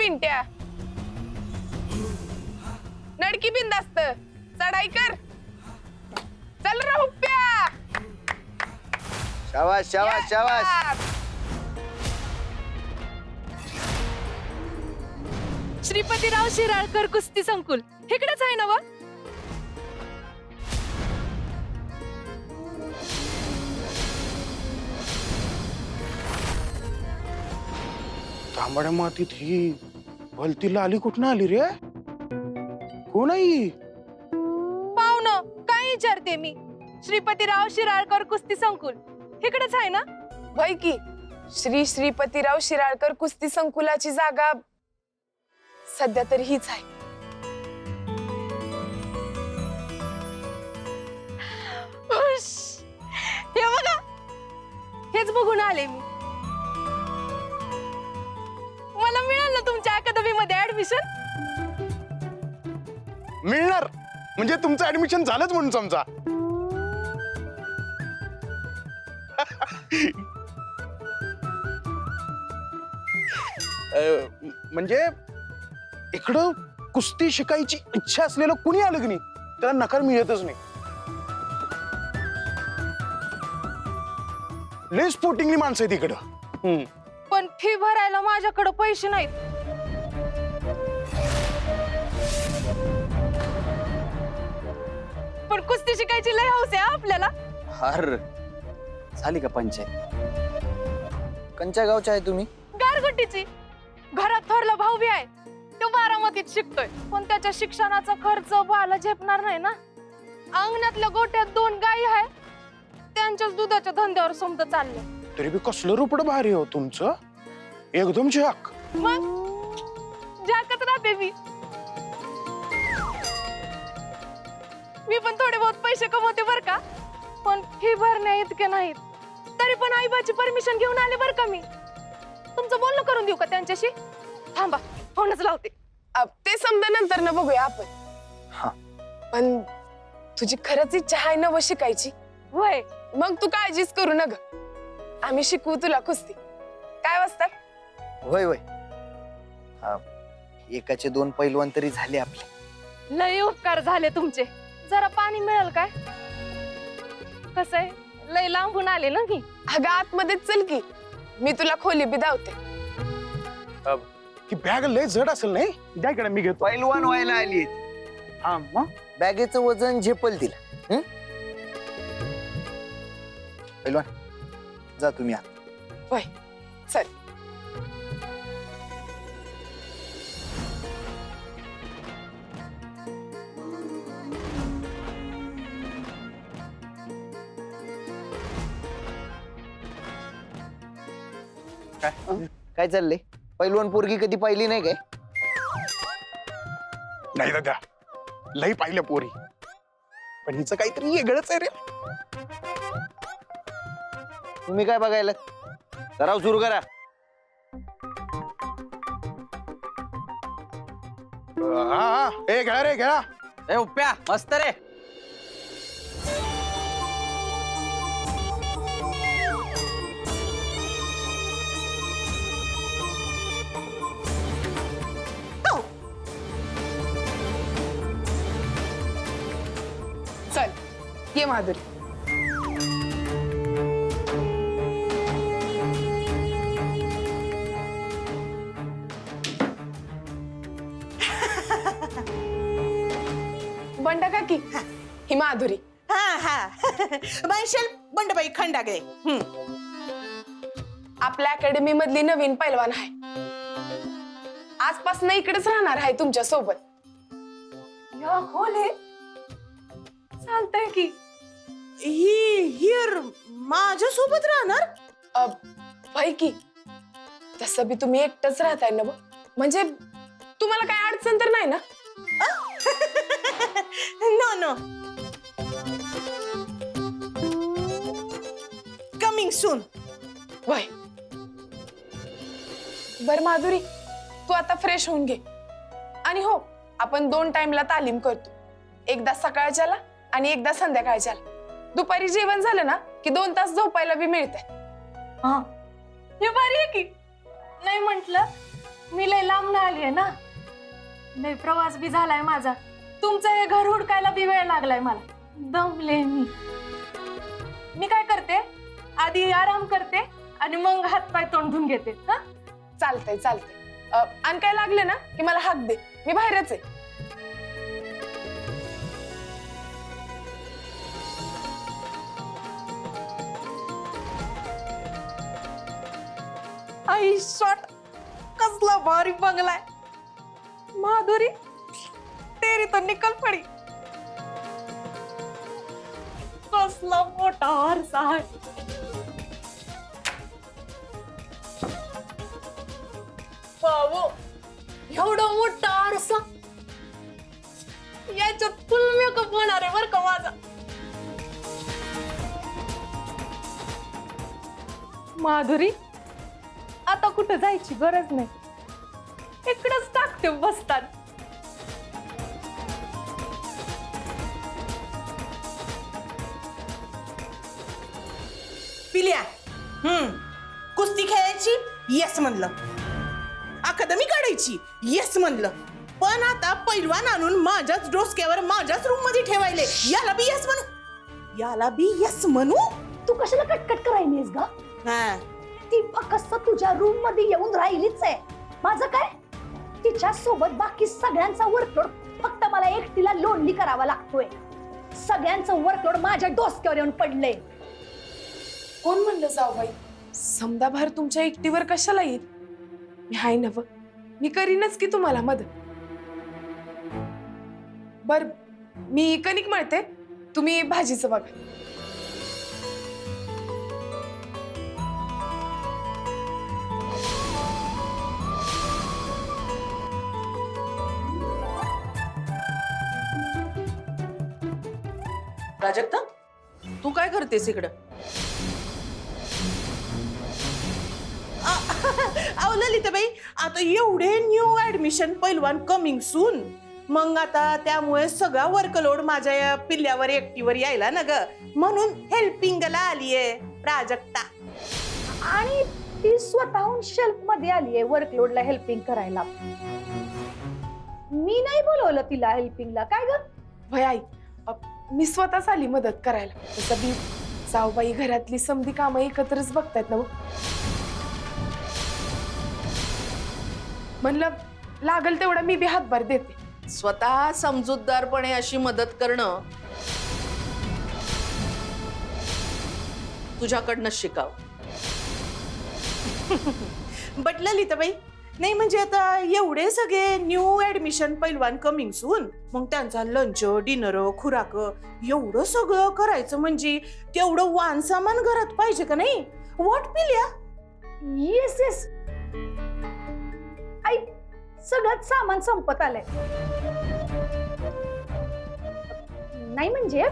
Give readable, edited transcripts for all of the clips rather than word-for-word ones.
पिंट्या. नडकी बिंदास्त चढाई कर. चल रे हुप्प्या. शाबास शाबास शाबास. श्रीपतीराव शिराळकर कुस्ती संकुल इकडेच आहे ना व? तांबड्या मातीत ही भलती लाली कुठनं आली रे? कोण आहे? पाहुणं काय विचारते मी. श्रीपतीराव शिराळकर कुस्ती संकुल इकडेच आहे ना? वय की श्री श्रीपतीराव शिराळकर कुस्ती संकुलाची जागा सध्या तरी हीच आहे. हुश. हे बघा हेच बघून आले मी. मला मिळालं ना तुमच्या अकादमी मध्ये ऍडमिशन. मिळणार म्हणजे तुमचं ऍडमिशन झालंच म्हणून समजा. म्हणजे इकडं कुस्ती शिकायची इच्छा असलेलं कुणी आलं की नाही त्याला नकार मिळतच नाही. लय स्पोर्टिंगली माणसं आहेत इकडं. पण फी भरायला माझ्याकडे पैसे नाहीत. पण कुस्ती शिकायची लय हौस आहे आपल्याला. हर झाली का पंचायत? कंच्या गावच्या आहे तुम्ही? गारगोटीची. घरात थोरला भाऊ बी आहे. तो बारामतीत शिकतोय पण त्याच्या शिक्षणाचा खर्च बाला झेपणार नाही ना. अंगणातल्या गोट्यात 2 गायी आहे. त्यांच्याच दुधाच्या धंद्यावर समजा चाललं. तरी बी कसलं रुपड भारी हो तुमचं. एकदम झाक. मग जाकत राहते मी पण थोडे बहुत पैसे कमवते बर का. पण फी भरण्या इतके नाहीत. तरी पण आईबाची परमिशन घेऊन आले बर का मी. तुमचं बोलणं करून देऊ का त्यांच्याशी? थांबा फोनच लावते. ते समजा नंतर ना बघूया आपण. हा. पण तुझी खरंच इच्छा आहे ना व शिकायची? वय मग तू काळजीच करू नग. आम्ही शिकवू तुला कुस्ती. काय वाजतात? होय होय. हा, एकाचे 2 पैलवान तरी झाले आपले. लय उपकार झाले तुमचे. जरा पाणी मिळेल काय? कसं आहे लय लांबून आले ना मी. अगं आतमध्ये चल की मी तुला खोली बी धावते. ही बॅग लय जड असेल नाही. द्या इकडे मी घेतो. पैलवान व्हायला आली. हा मग बॅगेचं वजन झेपल तिला. पैलवान जा तुम्ही आत. वय चल. काय चाललंय? पैलवान पोरगी कधी पाहिली नाही काय? नाही दादा लई पाहिलं पोरी. पण हिचं काहीतरी वेगळंच आहे रे. तुम्ही काय बघायला? सराव सुरू करा. हा हे घ्या रे घ्या. ए उप्प्या मस्त रे. चल ये माधुरी. बंडा काकी ही माधुरी. हा हा बैशल बंडबाई खंडागळे. आपल्या अकॅडमी मधली नवीन पैलवान आहे. आजपासून इकडेच राहणार आहे तुमच्या सोबत. खोले चालतंय की. ही हिअर माझ्या सोबत राहणार? भाई की तसं बी तुम्ही एकटच राहताय ना. म्हणजे तुम्हाला काय अडचण तर नाही ना? No no coming soon. वय बर माधुरी तू आता फ्रेश होऊन घे. आणि हो आपण 2 टाइमला तालीम करतो. एकदा सकाळच्याला आणि एकदा संध्याकाळच्याला. दुपारी जेवण झालं ना की 2 तास झोपायला बी मिळतंय. हे भारी आहे की. नाही म्हंटल मी लय लांब आलीये ना, लय प्रवास बी झालाय माझा. तुमचं हे घर हुडकायला बी वेळ लागलाय मला. दमले मी काय करते, आधी आराम करते आणि मग हात पाय तोंड धुवून घेते. हा चालतंय चालतंय. आणि काय लागले ना की मला हाक दे, मी बाहेरच आहे. आई शॉट, कसला भारी बंगलाय. माधुरी तेरी तो निकल पडी. कसला मोठा आरसा आहे. बाबू, एवढा मोठा आरसा, याच्यात फुल मेकअप होणार आहे बर का माझा. माधुरी, आता कुठं जायची गरज नाही, इकडंच टाकते बसतात. पिल्या कुस्ती खेळायची येस म्हणलं, अकादमी काढायची येस म्हणलं, पण आता पैलवान आणून माझ्याच डोसक्यावर माझ्याच रूम मध्ये ठेवायले, याला बी येस म्हणू, याला बी येस म्हणू. तू कशाला कटकट करायलीस ग? हा ती फक्त तुझ्या रूम मध्ये येऊन राहिलीच आहे. माझं काय? तिच्या सोबत बाकी सगळ्यांचा वर्कलोड फक्त मला एकटीला लोनली करावा लागतोय. सगळ्यांचं वर्कलोड माझ्या डोसक्यावर येऊन पडलंय. कोण म्हणलं जाऊबाई, समदा भार तुमच्या एकटीवर कशाला येईल? मी हाय नव, मी करीनच की तुम्हाला मदत. बर, मी कणिक मळते, तुम्ही भाजीचं बघा. प्राजक्ता, तू काय करतेस इकडं? अहो ललिताबाई, आता एवढे न्यू ऍडमिशन पैलवान कमिंग सून, मग आता त्यामुळे सगळा वर्कलोड माझ्या या पिल्ल्यावर एकटीवर यायला ना ग, म्हणून हेल्पिंगला आलीये प्राजक्ता. आणि ती स्वतःहून शेल्फ मध्ये आलीये वर्कलोडला हेल्पिंग करायला. मी नाही बोलवलं तिला हेल्पिंगला. काय ग? भय आई, मी स्वतःच आली मदत करायला. तसं बी जाऊबाई घरातली समधी कामं एकत्रच बघतायत ना. म्हणलं लागल तेवढा मी बी हातभार देते. स्वतः समजूतदारपणे अशी मदत करणं तुझ्याकडनं शिकाव. बट ललिताबाई, नाही म्हणजे आता एवढे सगळे न्यू ऍडमिशन पैलवान कमिंग सून, मग त्यांचा लंच डिनर खुराक एवढं सगळं करायचं म्हणजे तेवढं वान सामान घरात पाहिजे का नाही? व्हॉट पिल्या? येस येस, आई सगळं सामान संपत आलंय. नाही म्हणजे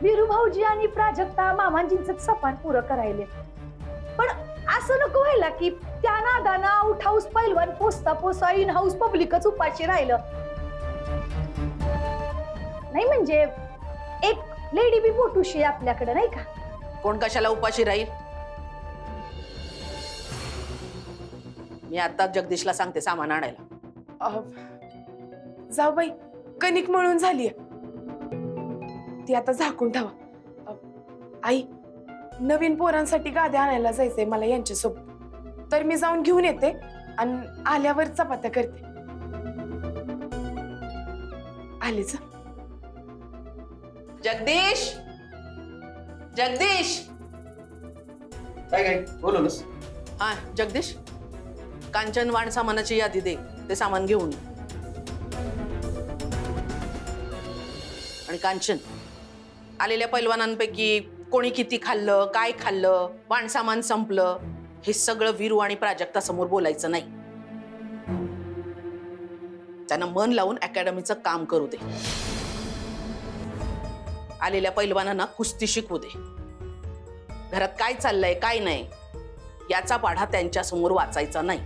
वीरू भाऊजी आणि प्राजक्ता मामांजींचं सपान पुरं करायले. पण असं नको व्हायला की त्या नादाना आउट हाऊस पैलवान पोचता पोचता इन हाऊस पब्लिकच उपाशी राहिलं. नाही म्हणजे एक लेडी बी मोठूशी आपल्याकडे नाही का? कोण कशाला उपाशी राहील? मी आता जगदीशला सांगते सामान आणायला. जाऊबाई, कणिक मळून झालीय, ती आता झाकून ठेवा. आई, नवीन पोरांसाठी गाद्या आणायला जायचंय मला यांच्यासोबत, तर मी जाऊन घेऊन येते आणि आल्यावर चपात्या करते. आलेच. जगदीश, जगदीश. काय काय बोलवलंस? हा जगदीश, कांचन वाण सामानाची यादी दे, ते सामान घेऊन ये. आणि कांचन, आलेल्या पैलवानांपैकी कोणी किती खाल्लं, काय खाल्लं, वाण सामान संपलं, हे सगळं वीरू आणि प्राजक्ता समोर बोलायचं नाही. त्यांना मन लावून अकॅडमीचं काम करू दे. आलेल्या पैलवानांना कुस्ती शिकवू दे. घरात काय चाललंय काय नाही याचा पाढा त्यांच्या समोर वाचायचा नाही.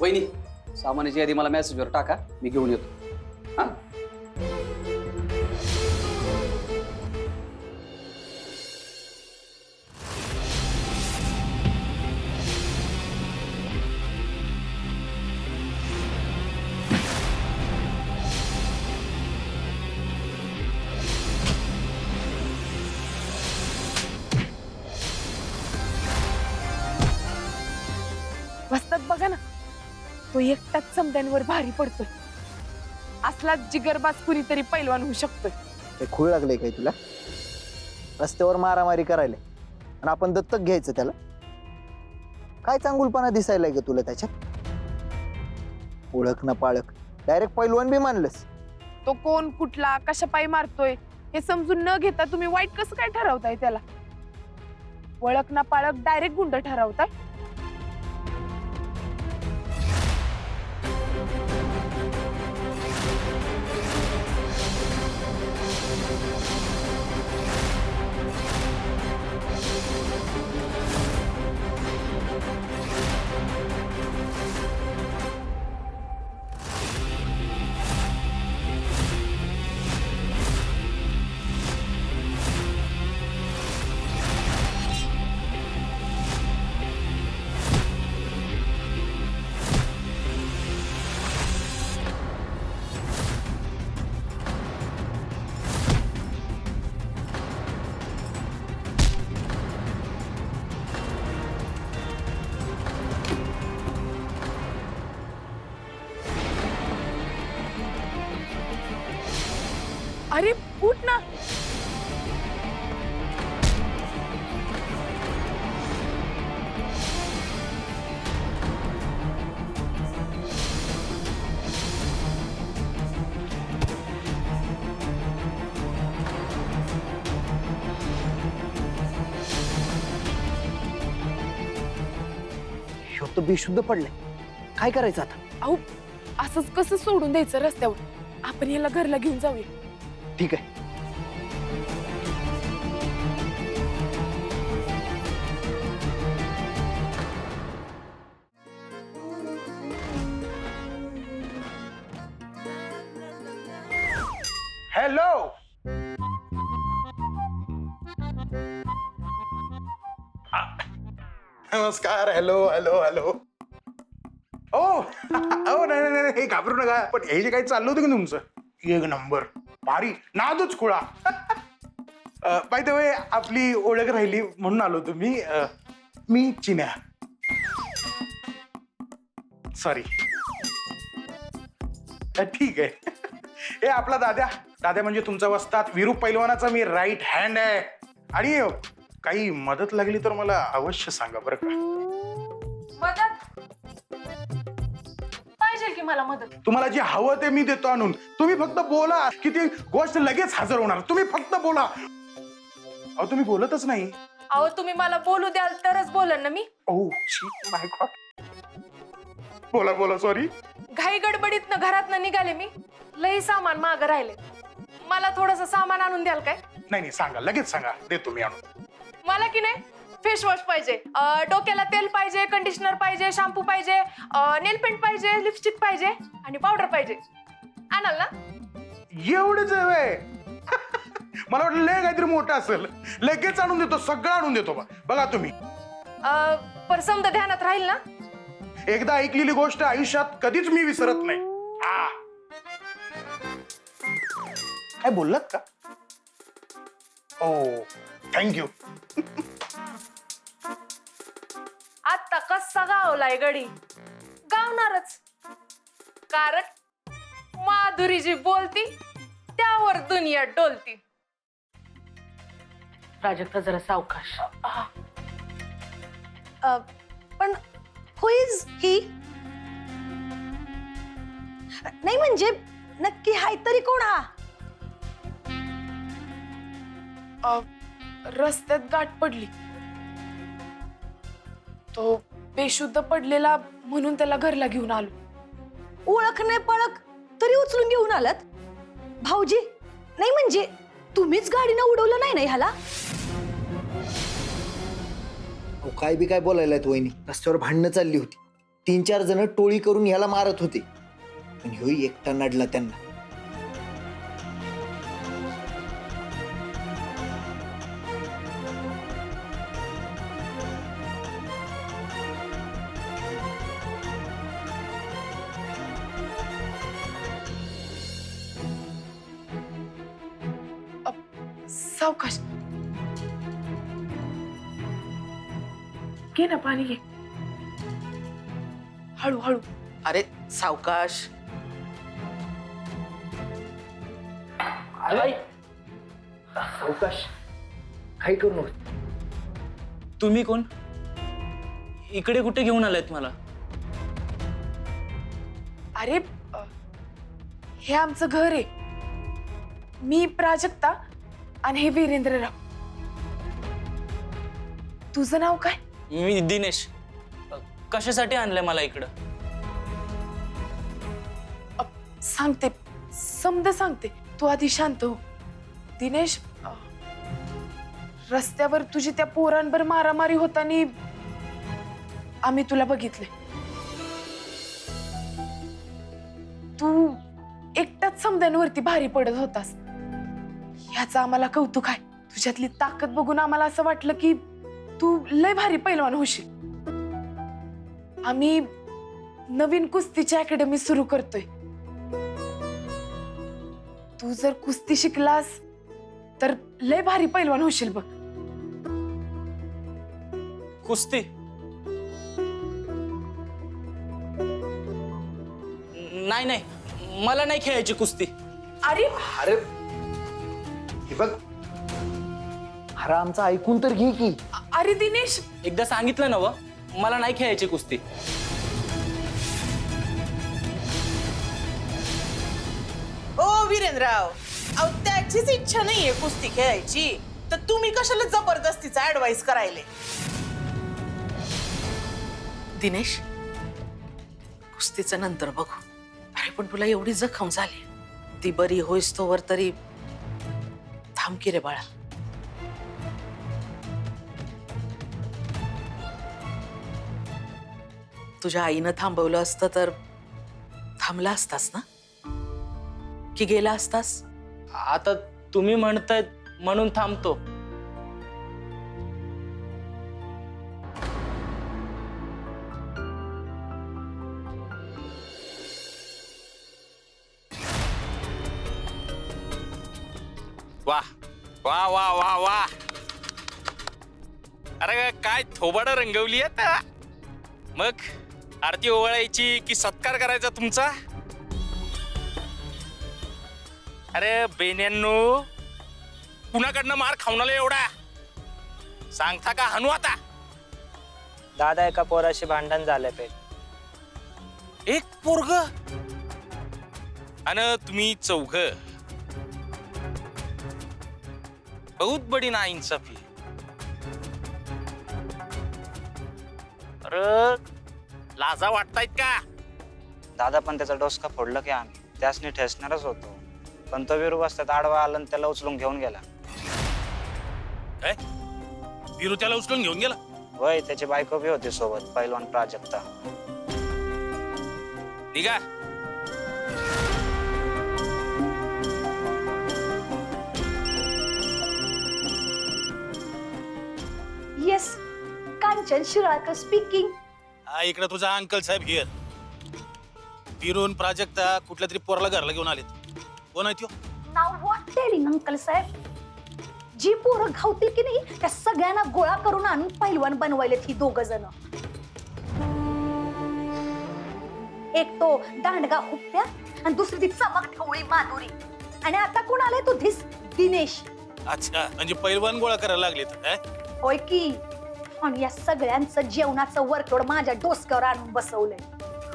वहिनी, सामानाची यादी मला मेसेजवर टाका, मी घेऊन येतो. हा, तो एकटाच समद्यांवर भारी पडतोय. असला जिगरबाज कुणीतरी पैलवान होऊ शकतोय. ते खूळ लागले काय तुला? रस्त्यावर मारामारी करायला आणि आपण दत्तक घ्यायचं त्याला? काय चांगुलपणा दिसायला ग तुला त्याच्यात? ओळख ना पाळख, डायरेक्ट पैलवान बी मानलंस. तो कोण, कुठला, कशा पायी मारतोय हे समजून न घेता तुम्ही वाईट कसं काय ठरवताय त्याला? ओळख ना पाळख डायरेक्ट गुंड ठरवताय. अरे उठ ना. ह्यो तर बेशुद्ध पडलाय. काय करायचं आता? अहो असंच कसं सोडून द्यायचं रस्त्यावर? आपण याला घरला घेऊन जाऊया. ठीक आहे. हॅलो. नमस्कार. Hello hello hello. ओ ओ नाही नाही नाही, हे घाबरू नका. पण हे जे काही चाललं होतं की तुमचं, एक नंबर भारी नादच खुळा. बाय द वे आपली ओळख राहिली म्हणून आलो तुम्ही. मी चिन्या. सॉरी. ठीक आहे. हे आपला दाद्या. दाद्या म्हणजे तुमचा वस्ताद वीरू पैलवानाचा मी राईट हँड आहे. आणि काही मदत लागली तर मला अवश्य सांगा बरं का. मदत पाहिजे की मला मदत? तुम्हाला जे हवं ते मी देतो आणून. तुम्ही फक्त बोला की ती गोष्ट लगेच हजर होणार. तुम्ही फक्त बोला. अहो तुम्ही बोलतच नाही. अहो तुम्ही मला बोलू द्याल तरच बोलन ना मी. Oh my God. बोला बोला. सॉरी. घाई गडबडीत घरात निघाले मी. लई सामान मागं राहिले. मला थोडस सामान आणून द्याल काय? नाही नाही सांगा, लगेच सांगा, देतो मी आणून. मला की नाही फेस वॉश पाहिजे, डोक्याला तेल पाहिजे, कंडिशनर पाहिजे, शॅम्पू पाहिजे, नेल पेंट पाहिजे, लिपस्टिक पाहिजे आणि पावडर पाहिजे. आणाल ना? एवढंच आहे. मला वाटलं लय काहीतरी मोठं असेल. लगेच आणून देतो, सगळं आणून देतो. बघा तुम्ही. पर समजा ध्यानात राहील ना? एकदा ऐकलेली गोष्ट आयुष्यात कधीच मी विसरत नाही. काय बोललात का? ओ थँक्यू. आता कसा गावलाय गडी? गावणारच. कारण माधुरी जी बोलती त्यावर दुनिया डोलती. प्राजक्ता जरा सावकाश. पण होईज ही? नाही म्हणजे नक्की हाय तरी कोण हा? रस्त्यात गाठ पडली. तो बेशुद्ध पडलेला म्हणून त्याला घरला घेऊन आलो. ओळख नाही पळख तरी उचलून घेऊन आलात? भाऊजी नाही म्हणजे तुम्हीच गाडीनं उडवलं नाही ना ह्याला? काय बी काय बोलायला वहिनी. रस्त्यावर भांडणं चालली होती. 3-4 जण टोळी करून ह्याला मारत होते, पण ह्यो एकटा नडला त्यांना. सावकाश घे ना पाणी घे. हळू हळू. अरे सावकाश. अवकाश काही करू नको. तुम्ही कोण? इकडे कुठे घेऊन आलायत मला? अरे हे आमचं घर आहे. मी प्राजक्ता आणि हे वीरेंद्रराव. तुझं नाव काय? मी दिनेश. कशासाठी आणलंय मला इकडं? सांगते, समद सांगते. तू आधी शांत हो. दिनेश, रस्त्यावर तुझी त्या पोरांवर मारामारी होताना आम्ही तुला बघितले. तू एकटाच समद्यांवरती भारी पडत होतास. ह्याचं आम्हाला कौतुक आहे. तुझ्यातली ताकद बघून आम्हाला असं वाटलं की तू लय भारी पैलवान होशील. आम्ही नवीन कुस्तीची अकॅडमी सुरू करतोय. तू जर कुस्ती शिकलास तर लय भारी पैलवान होशील बघ. कुस्ती? नाही नाही, मला नाही खेळायची कुस्ती. अरे अरे हे बघ, अरे आमचं ऐकून तर घे की. अरे दिनेश, एकदा सांगितलं ना व, मला नाही खेळायची कुस्ती. ओ वीरेंद्रराव, अहो त्याचीच इच्छा नाहीये कुस्ती खेळायची, तर तुम्ही कशाला जबरदस्तीचा ऍडवाइस करायले? दिनेश, कुस्तीचं नंतर बघू. अरे पण तुला एवढी जखम झाली, ती बरी होईस तोवर तरी थांब की रे बाळा. तुझ्या आईनं थांबवलं असतं तर थांबला असतास ना, की गेला असतास? आता तुम्ही म्हणतायत म्हणून थांबतो. वा वा वा वा वा. अरे काय थोबाड रंगवली आता. मग आरती ओवाळायची की सत्कार करायचा तुमचा? अरे बेन्यांनो, कुणाकडनं मार खाऊनाला एवढा? सांगता का हनू आता? दादा एका पोराशी भांडण झालंय पहिले. एक पोरग आणि तुम्ही चौघ. बहुत बडी ना इंसाफी. अरे लाजा वाटतायत का? दादा पण त्याचा डोसका फोडलं की आम्ही त्यासनी ठेसणारच होतो, पण तो वीरू बसतात आडवा आला आणि त्याला उचलून घेऊन गेला. काय वीरू त्याला उचलून घेऊन गेला? वय त्याची बायको बी होती सोबत, पैलवान प्राजक्ता. निघा. Yes, Kanchan Shiralkar speaking. इकडे तुझा अंकल साहेब हिअर. वीरून प्राजक्ता कुठल्या तरी पोराला घरला घेऊन आलेत. कोण आहे त्यो? नाव व्हॉट टेलिंग अंकल साहेब. जी पोरं घावतील की नाही त्या सगळ्यांना गोळा करून आणून पैलवान बनवायलेत ही दोघ जण. एक तो दांडगा हुप्प्या आणि दुसरी ती चमक ठवळी माधुरी. आणि आता कोण आलाय तो धिस दिनेश. अच्छा, म्हणजे पैलवान गोळा करायला लागलेत. होय की. आणि या सगळ्यांचं जेवणाचं वर्कलोड माझ्या डोसक्यावर आणून बसवलंय.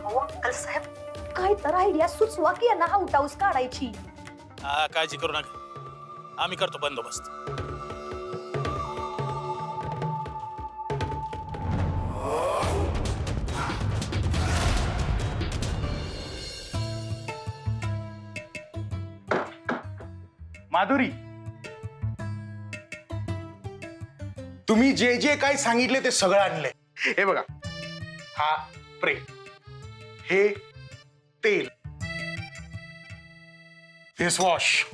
अहो अंकल साहेब, काय तर आयडिया सुचवा की यांना आउट हाऊस काढायची. काळजी करू नका, आम्ही करतो बंदोबस्त. माधुरी, तुम्ही जे जे काही सांगितले ते सगळं आणलंय. हे बघा, हा प्रेम, हे तेल, फेस वॉश,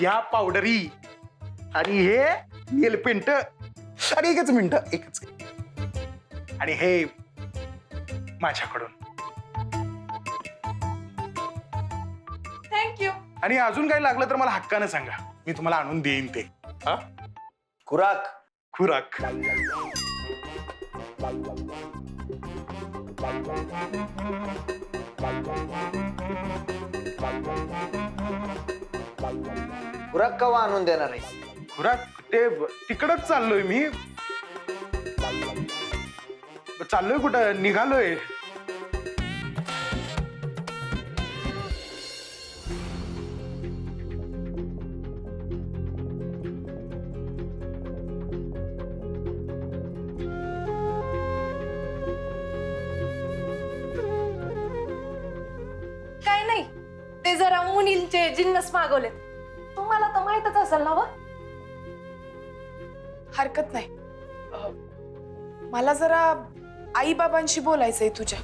या पावडरी आणि हे नेल पेंट. आणि एकच मिनिट, एकच. आणि हे माझ्याकडून. थँक्यू. आणि अजून काही लागलं तर मला हक्कानं सांगा, मी तुम्हाला आणून देईन ते. हा, खुराक. खुराक. खुराक कवा आणून देणार आहेस? खुराक ते तिकडच चाललोय मी. चाललोय कुठं, निघालोय. काय नाही, ते जरा मुलींचे जिन्नस मागवलेत. तुम्हाला तर माहितच असेल ना व. हरकत नाही. मला जरा आई बाबांशी बोलायचंय तुझ्या.